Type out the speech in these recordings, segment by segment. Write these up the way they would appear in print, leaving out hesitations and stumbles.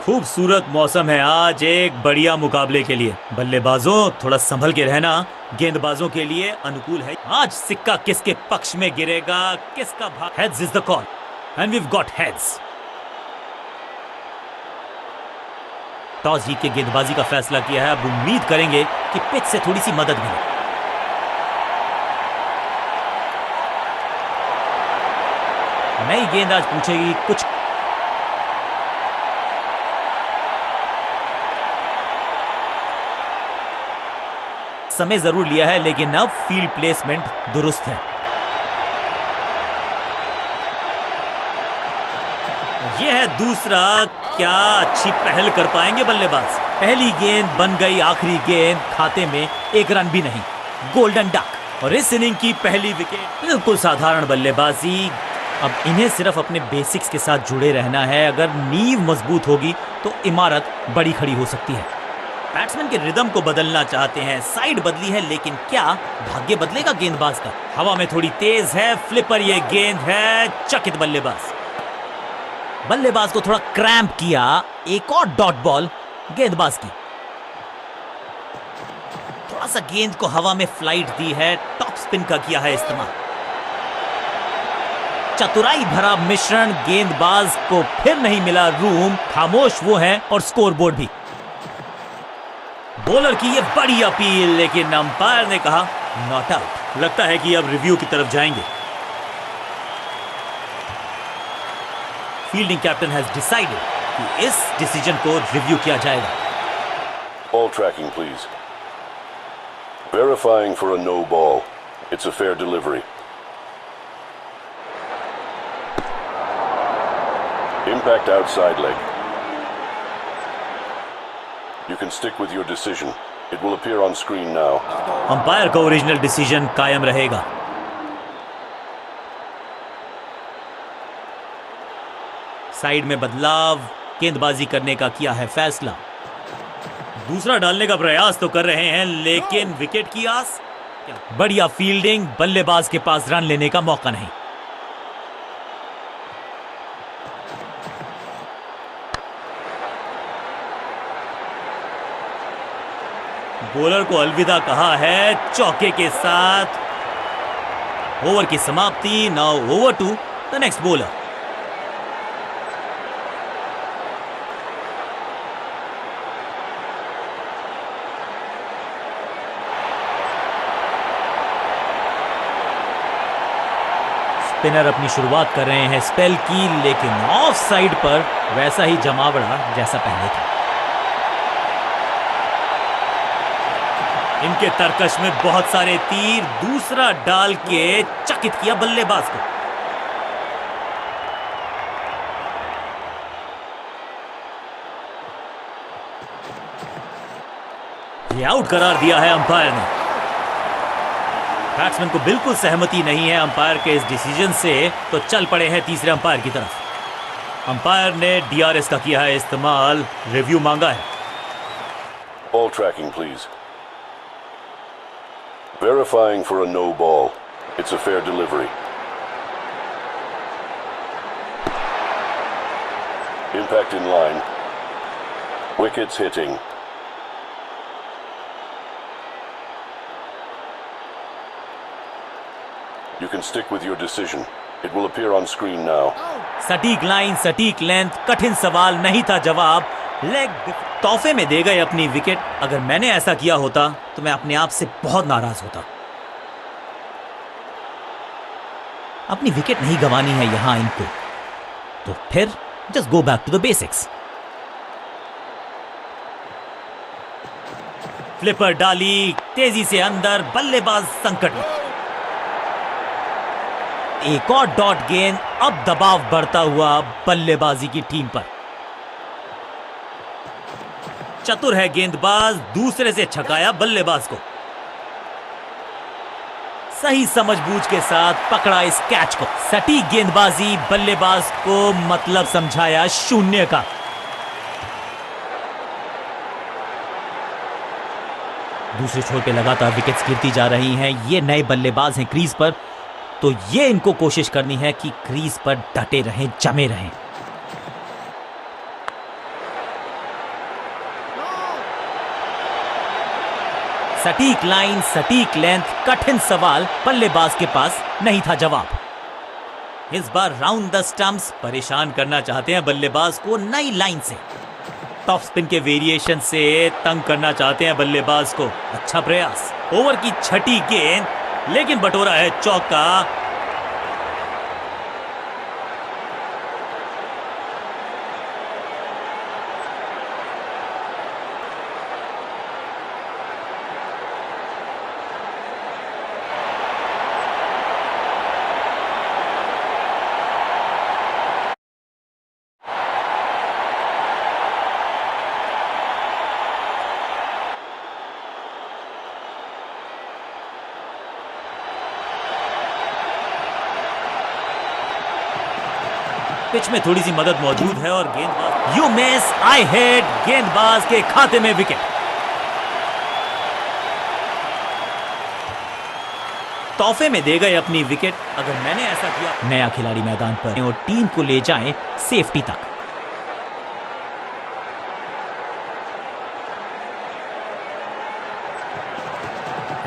खूबसूरत मौसम है आज एक बढ़िया मुकाबले के लिए। बल्लेबाजों थोड़ा संभल के रहना, गेंदबाजों के लिए अनुकूल है। आज सिक्का किसके पक्ष में गिरेगा, किसका भाग। Heads is the call and we have got heads. Toss जीत के गेंदबाजी का फैसला किया है। अब उम्मीद करेंगे कि पिच से थोड़ी सी मदद मिले। नई गेंद आज पूछेगी कुछ। समय जरूर लिया है लेकिन अब फील्ड प्लेसमेंट दुरुस्त है। यह है दूसरा। क्या अच्छी पहल कर पाएंगे बल्लेबाज। पहली गेंद बन गई आखिरी गेंद, खाते में एक रन भी नहीं। गोल्डन डक और इस इनिंग की पहली विकेट। बिल्कुल साधारण बल्लेबाजी। अब इन्हें सिर्फ अपने बेसिक्स के साथ जुड़े रहना है। अगर नींव मजबूत होगी तो इमारत बड़ी खड़ी हो सकती है। बैट्समैन के रिदम को बदलना चाहते हैं। साइड बदली है लेकिन क्या भाग्य बदलेगा गेंदबाज का। हवा में थोड़ी तेज है फ्लिपर। ये गेंद है चकित बल्लेबाज को थोड़ा क्रैम्प किया। एक और डॉट बॉल गेंदबाज की। थोड़ा सा गेंद को हवा में फ्लाइट दी है। टॉप स्पिन का किया है इस्तेमाल। चतुराई भरा मिश्रण। गेंदबाज को फिर नहीं मिला रूम। खामोश वो है और स्कोरबोर्ड भी। बॉलर की ये बड़ी अपील लेकिन अंपायर ने कहा नॉट आउट। लगता है कि अब रिव्यू की तरफ जाएंगे। फील्डिंग कैप्टन हैज डिसाइडेड कि इस डिसीजन को रिव्यू किया जाएगा। Ball tracking, please. Verifying for a no ball. It's a fair delivery. Impact outside leg. You can stick with your decision. It will appear on screen now. Umpire का original decision कायम रहेगा। Side में बदलाव। गेंदबाजी करने का किया है फैसला। दूसरा डालने का प्रयास तो कर रहे हैं लेकिन विकेट की आस। बढ़िया फील्डिंग। बल्लेबाज के पास रन लेने का मौका नहीं। बॉलर को अलविदा कहा है चौके के साथ। ओवर की समाप्ति। Now over to the next bowler. Spinner अपनी शुरुआत कर रहे हैं स्पेल की लेकिन ऑफ साइड पर वैसा ही जमावड़ा जैसा पहले था। इनके तरकश में बहुत सारे तीर। दूसरा डाल के चकित किया बल्लेबाज को। ये आउट करार दिया है अंपायर ने। बैट्समैन को बिल्कुल सहमति नहीं है अंपायर के इस डिसीजन से, तो चल पड़े हैं तीसरे अंपायर की तरफ। अंपायर ने डीआरएस का किया है इस्तेमाल। रिव्यू मांगा है। Ball tracking, please. Verifying for a no ball. It's a fair delivery. Impact in line. Wickets hitting. You can stick with your decision. It will appear on screen now. सटीक line, सटीक length. कठिन सवाल नहीं था जवाब। Leg तोहफे में दे गए अपनी विकेट। अगर मैंने ऐसा किया होता तो मैं अपने आप से बहुत नाराज होता। अपनी विकेट नहीं गंवानी है यहां इनको, तो फिर just go back to the basics. Flipper डाली तेजी से अंदर। बल्लेबाज संकट में। एक और डॉट गेंद। अब दबाव बढ़ता हुआ बल्लेबाजी की टीम पर। चतुर है गेंदबाज। दूसरे से छकाया बल्लेबाज को। सही समझबूझ के साथ पकड़ा इस कैच को। सटीक गेंदबाजी। बल्लेबाज को मतलब समझाया शून्य का। दूसरे छोर पे लगातार विकेट्स गिरती जा रही हैं। ये नए बल्लेबाज हैं क्रीज पर, तो ये इनको कोशिश करनी है कि क्रीज पर डटे रहें, जमे रहें। सटीक लाइन, सटीक लेंथ, कठिन सवाल, बल्लेबाज के पास नहीं था जवाब। इस बार राउंड द स्टंप्स परेशान करना चाहते हैं बल्लेबाज को नई लाइन से। टॉप स्पिन के वेरिएशन से तंग करना चाहते हैं बल्लेबाज को। अच्छा प्रयास। ओवर की छठी गेंद, लेकिन बटोरा है चौका। पिच में थोड़ी सी मदद मौजूद है और गेंदबाज यू मिस आई हिट, गेंदबाज के खाते में विकेट। तोहफे में दे गए अपनी विकेट। अगर मैंने ऐसा किया, नया खिलाड़ी मैदान पर और टीम को ले जाएं सेफ्टी तक।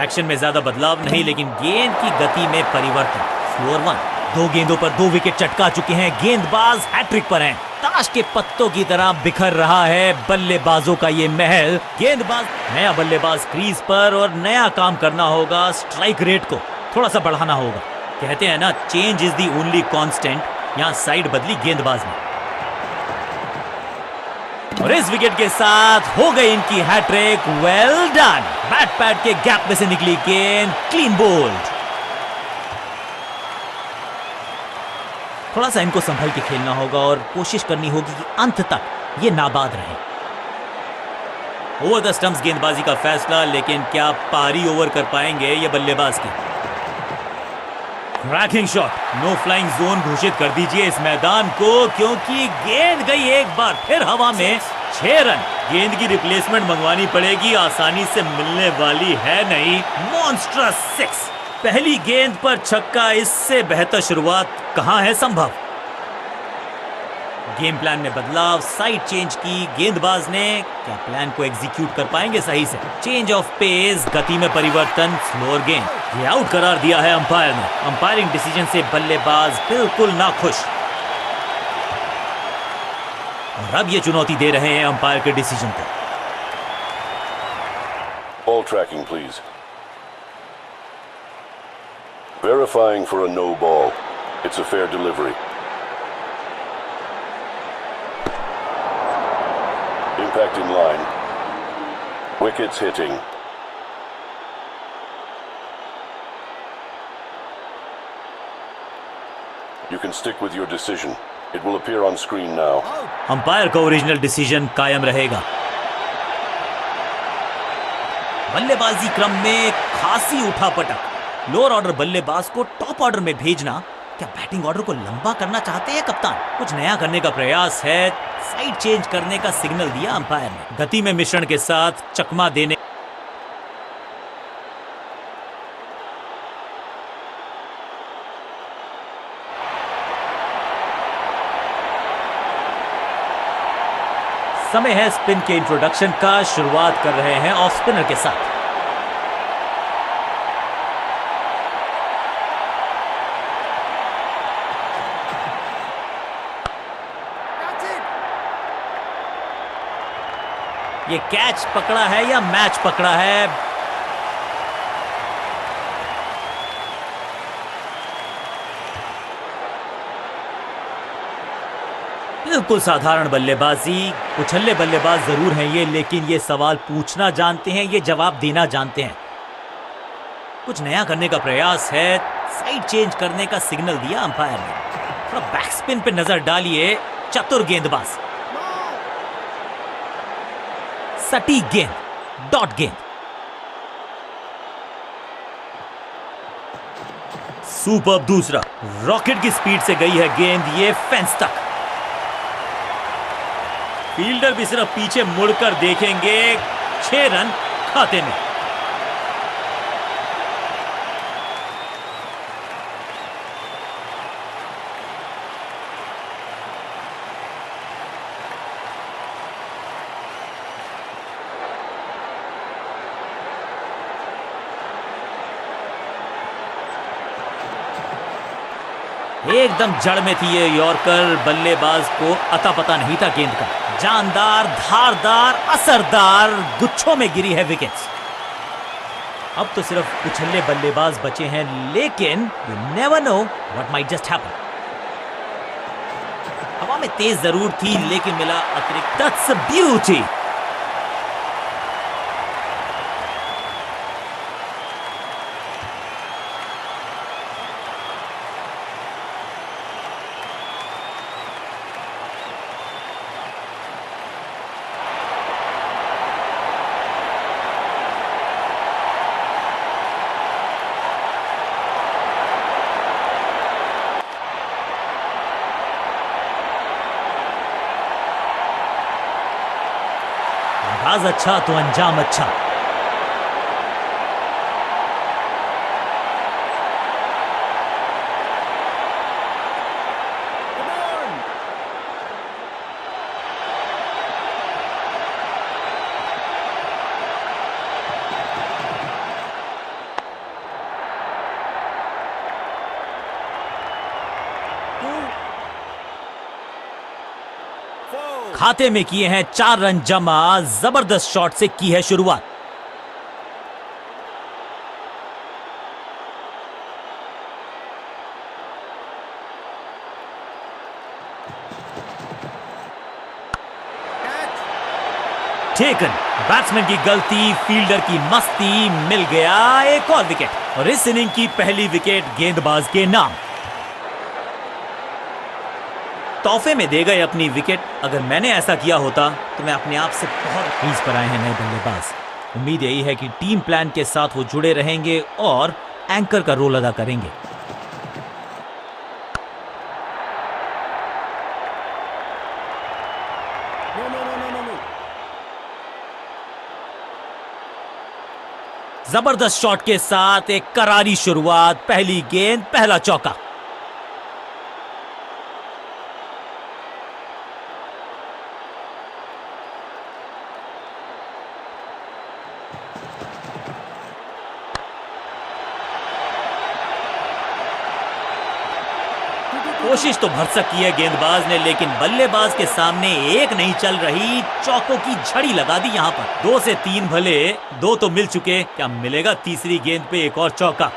एक्शन में ज्यादा बदलाव नहीं, लेकिन गेंद की गति में परिवर्तन। फ्लोर 1, 2 गेंदों पर 2 विकेट चटका चुके हैं। गेंदबाज हैट्रिक पर हैं। ताश के पत्तों की तरह बिखर रहा है बल्लेबाजों का ये महल। गेंदबाज, नया बल्लेबाज क्रीज पर और नया काम करना होगा। स्ट्राइक रेट को थोड़ा सा बढ़ाना होगा। कहते हैं ना, change is the only constant. यहां साइड बदली गेंदबाज ने और इस विकेट के साथ हो गई इनकी hattrick. Well done. Bat pad के गैप में से निकली गेंद, क्लीन बोल्ड। थोड़ा सा इनको संभल के खेलना होगा और कोशिश करनी होगी कि अंत तक ये नाबाद रहे। ओवर द स्टंप्स गेंदबाजी का फैसला, लेकिन क्या पारी ओवर कर पाएंगे ये बल्लेबाज की? Cracking shot. No flying zone घोषित कर दीजिए इस मैदान को, क्योंकि गेंद गई एक बार फिर हवा में। 6 रन। गेंद की रिप्लेसमेंट मंगवानी पड़ेगी, आसानी से मिलने वाली है नहीं। मॉन्स्ट्रस 6। पहली गेंद पर छक्का, इससे बेहतर शुरुआत कहां है संभव? गेम प्लान में बदलाव, साइड चेंज की गेंदबाज ने। क्या प्लान को एग्जीक्यूट कर पाएंगे सही से? चेंज ऑफ पेस, गति में परिवर्तन, स्लोअर गेंद। ये आउट करार दिया है अंपायर ने। अंपायरिंग डिसीजन से बल्लेबाज बिल्कुल नाखुश और अब ये चुनौती दे रहे हैं अंपायर के डिसीजन को। Ball tracking, please. Verifying for a no ball. It's a fair delivery. Impact in line. Wickets hitting. You can stick with your decision. It will appear on screen now. Umpire का original decision कायम रहेगा। बल्लेबाजी क्रम में खासी उठापटक। Lower order बल्लेबाज को top order में भेजना। क्या बैटिंग ऑर्डर को लंबा करना चाहते हैं कप्तान? कुछ नया करने का प्रयास है। साइड चेंज करने का सिग्नल दिया अंपायर ने। गति में मिश्रण के साथ चकमा देने। समय है स्पिन के इंट्रोडक्शन का। शुरुआत कर रहे हैं ऑफ स्पिनर के साथ। ये कैच पकड़ा है या मैच पकड़ा है? बिल्कुल साधारण बल्लेबाजी। उछल्ले बल्लेबाज जरूर हैं ये, लेकिन ये सवाल पूछना जानते हैं, ये जवाब देना जानते हैं। कुछ नया करने का प्रयास है। साइड चेंज करने का सिग्नल दिया अंपायर ने। थोड़ा बैक स्पिन पे नजर डालिए। चतुर गेंदबाज। सटीक गेंद, डॉट गेंद। सुपर दूसरा। रॉकेट की स्पीड से गई है गेंद, ये फेंस तक। फील्डर भी सिर्फ पीछे मुड़कर देखेंगे। 6 रन खाते में। एकदम जड़ में थी ये यॉर्कर, बल्लेबाज को अता पता नहीं था गेंद का। जानदार, धारदार, असरदार गुच्छों में गिरी है विकेट्स। अब तो सिर्फ उछल्ले बल्लेबाज बचे हैं, लेकिन you never know what might just happen. हवा में तेज जरूर थी, लेकिन मिला अतिरिक्त। That's a beauty. आगाज अच्छा तो अंजाम अच्छा। खाते में किए हैं 4 रन जमा। जबरदस्त शॉट से की है शुरुआत। टेकन। बैट्समैन की गलती, फील्डर की मस्ती, मिल गया एक और विकेट और इस इनिंग की पहली विकेट गेंदबाज के नाम। तोहफे में दे गए अपनी विकेट। अगर मैंने ऐसा किया होता तो मैं अपने आप से बहुत क्रीज पर आए हैं नए बल्लेबाज। उम्मीद यही है कि टीम प्लान के साथ वो जुड़े रहेंगे और एंकर का रोल अदा करेंगे। जबरदस्त शॉट के साथ एक करारी शुरुआत। पहली गेंद, पहला चौका। कोशिश तो भरसक की है गेंदबाज ने, लेकिन बल्लेबाज के सामने एक नहीं चल रही। चौकों की झड़ी लगा दी यहां पर। 2 से 3 भले, 2 तो मिल चुके, क्या मिलेगा तीसरी गेंद पे एक और चौका?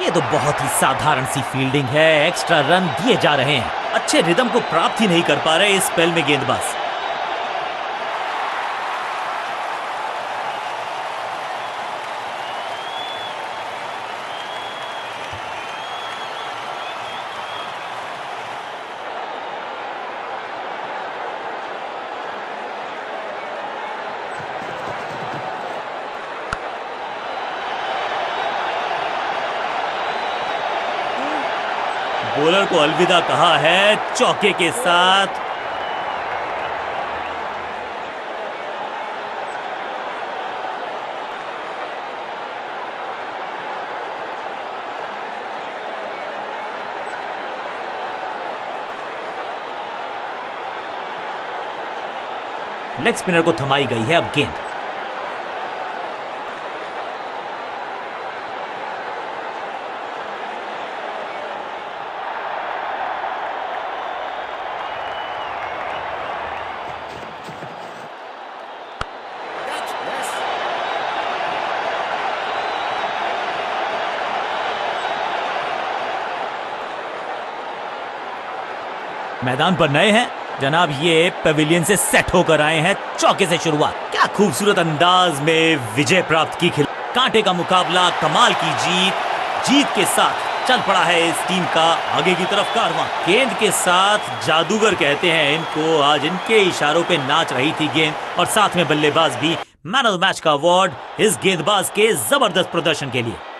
ये तो बहुत ही साधारण सी फील्डिंग है। एक्स्ट्रा रन दिए जा रहे हैं। अच्छे रिदम को प्राप्त ही नहीं कर पा रहे इस स्पेल में गेंदबाज। बॉलर को अलविदा कहा है चौके के साथ। लेग स्पिनर को थमाई गई है अब गेंद। मैदान पर नए हैं जनाब, ये पवेलियन से सेट होकर आए हैं। चौके से शुरुआत, क्या खूबसूरत अंदाज में विजय प्राप्त की। कांटे का मुकाबला, कमाल की जीत के साथ चल पड़ा है इस टीम का आगे की तरफ कारवां। गेंद के साथ जादूगर कहते हैं इनको। आज इनके इशारों पे नाच रही थी गेंद और साथ में बल्लेबाज भी। मैन ऑफ द मैच का अवार्ड इस गेंदबाज के जबरदस्त प्रदर्शन के लिए।